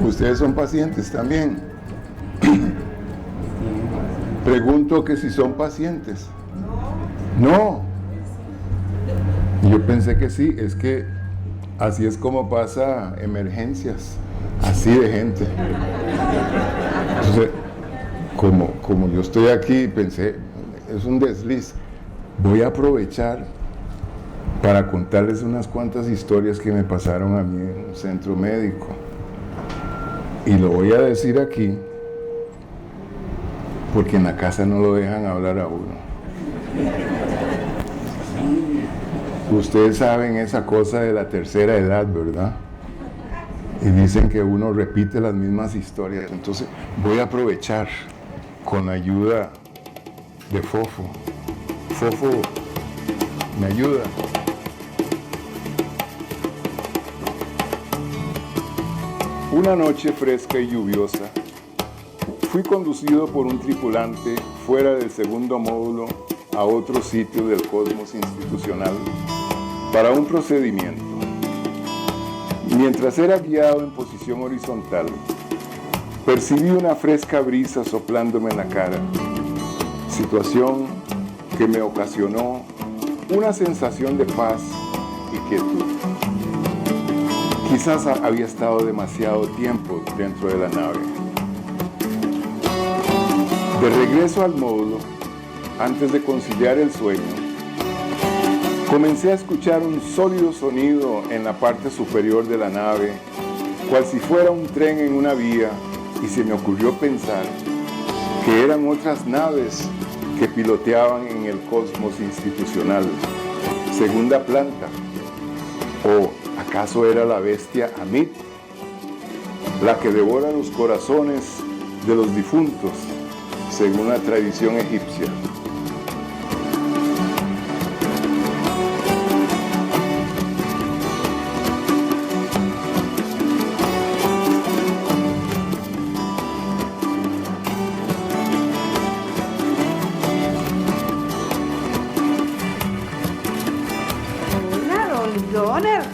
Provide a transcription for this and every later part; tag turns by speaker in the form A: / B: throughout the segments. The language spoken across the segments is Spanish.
A: ¿Ustedes son pacientes también? Pregunto que si son pacientes. No. Yo pensé que sí, es que así es como pasa emergencias, así de gente. Entonces, como yo estoy aquí, pensé, es un desliz. Voy a aprovechar para contarles unas cuantas historias que me pasaron a mí en un centro médico. Y lo voy a decir aquí, porque en la casa no lo dejan hablar a uno. Ustedes saben esa cosa de la tercera edad, ¿verdad? Y dicen que uno repite las mismas historias. Entonces voy a aprovechar con la ayuda de Fofo. Fofo, ¿me ayuda? Una noche fresca y lluviosa, fui conducido por un tripulante fuera del segundo módulo a otro sitio del Cosmos Institucional para un procedimiento. Mientras era guiado en posición horizontal, percibí una fresca brisa soplándome en la cara, situación que me ocasionó una sensación de paz y quietud. Quizás había estado demasiado tiempo dentro de la nave. De regreso al módulo, antes de conciliar el sueño, comencé a escuchar un sólido sonido en la parte superior de la nave, cual si fuera un tren en una vía, y se me ocurrió pensar que eran otras naves que piloteaban en el Cosmos Institucional, segunda planta, o ¿acaso era la bestia Amit, la que devora los corazones de los difuntos, según la tradición egipcia?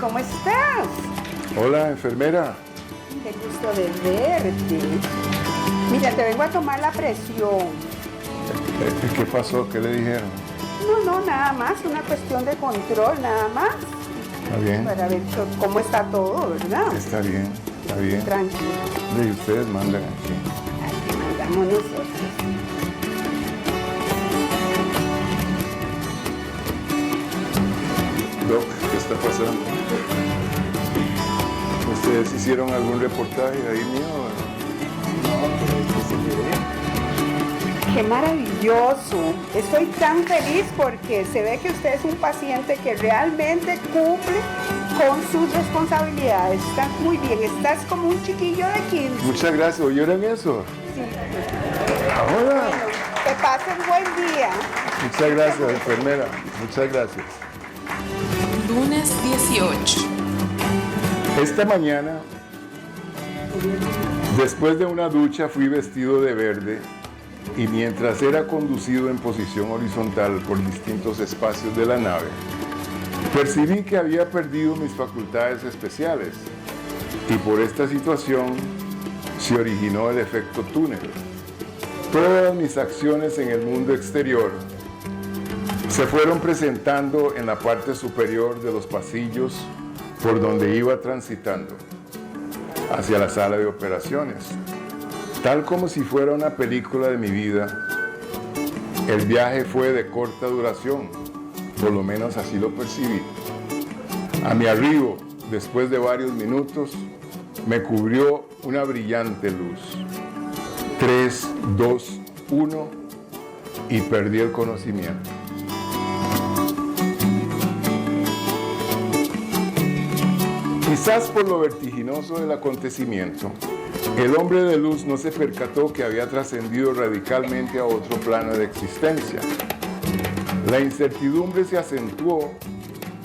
B: ¿Cómo estás?
A: Hola, enfermera.
B: Qué gusto de verte. Mira, te vengo a tomar la presión.
A: ¿Qué pasó? ¿Qué le dijeron?
B: No, nada más, una cuestión de control, nada más.
A: Está bien.
B: Para ver cómo está todo, ¿verdad?
A: Está bien, está bien.
B: Tranquilo.
A: Y ustedes mandan aquí.
B: Aquí mandamos nosotros.
A: Doc, ¿qué está pasando? ¿Ustedes hicieron algún reportaje ahí mío?
B: ¡Qué maravilloso! Estoy tan feliz porque se ve que usted es un paciente que realmente cumple con sus responsabilidades. Estás muy bien, estás como un chiquillo de 15.
A: Muchas gracias, ¿oyeron eso?
B: Sí.
A: Ahora.
B: Bueno, que pasen buen día.
A: Muchas gracias, enfermera. Muchas gracias.
C: Lunes 18.
A: Esta mañana, después de una ducha, fui vestido de verde y mientras era conducido en posición horizontal por distintos espacios de la nave, percibí que había perdido mis facultades especiales y por esta situación se originó el efecto túnel. Todas mis acciones en el mundo exterior se fueron presentando en la parte superior de los pasillos por donde iba transitando hacia la sala de operaciones. Tal como si fuera una película de mi vida, el viaje fue de corta duración, por lo menos así lo percibí. A mi arribo, después de varios minutos, me cubrió una brillante luz. 3, 2, 1 y perdí el conocimiento. Quizás por lo vertiginoso del acontecimiento, el hombre de luz no se percató que había trascendido radicalmente a otro plano de existencia. La incertidumbre se acentuó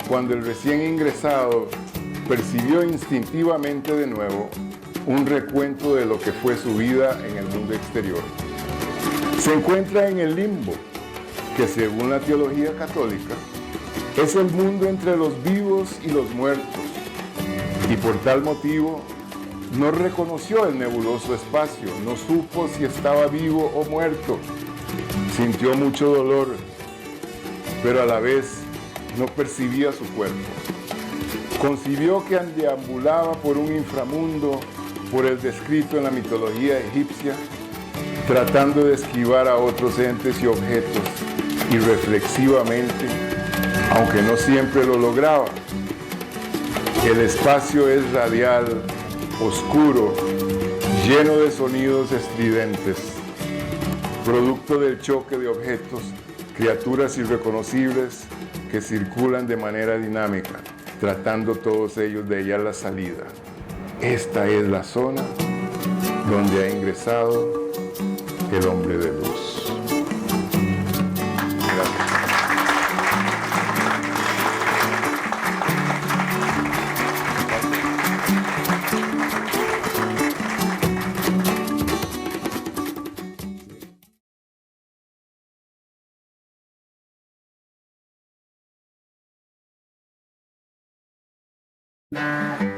A: cuando el recién ingresado percibió instintivamente de nuevo un recuento de lo que fue su vida en el mundo exterior. Se encuentra en el limbo, que según la teología católica, es el mundo entre los vivos y los muertos, y por tal motivo no reconoció el nebuloso espacio, no supo si estaba vivo o muerto, sintió mucho dolor, pero a la vez no percibía su cuerpo. Concibió que deambulaba por un inframundo, por el descrito en la mitología egipcia, tratando de esquivar a otros entes y objetos, y reflexivamente, aunque no siempre lo lograba. El espacio es radial, oscuro, lleno de sonidos estridentes, producto del choque de objetos, criaturas irreconocibles que circulan de manera dinámica, tratando todos ellos de hallar la salida. Esta es la zona donde ha ingresado el hombre de luz. Gracias.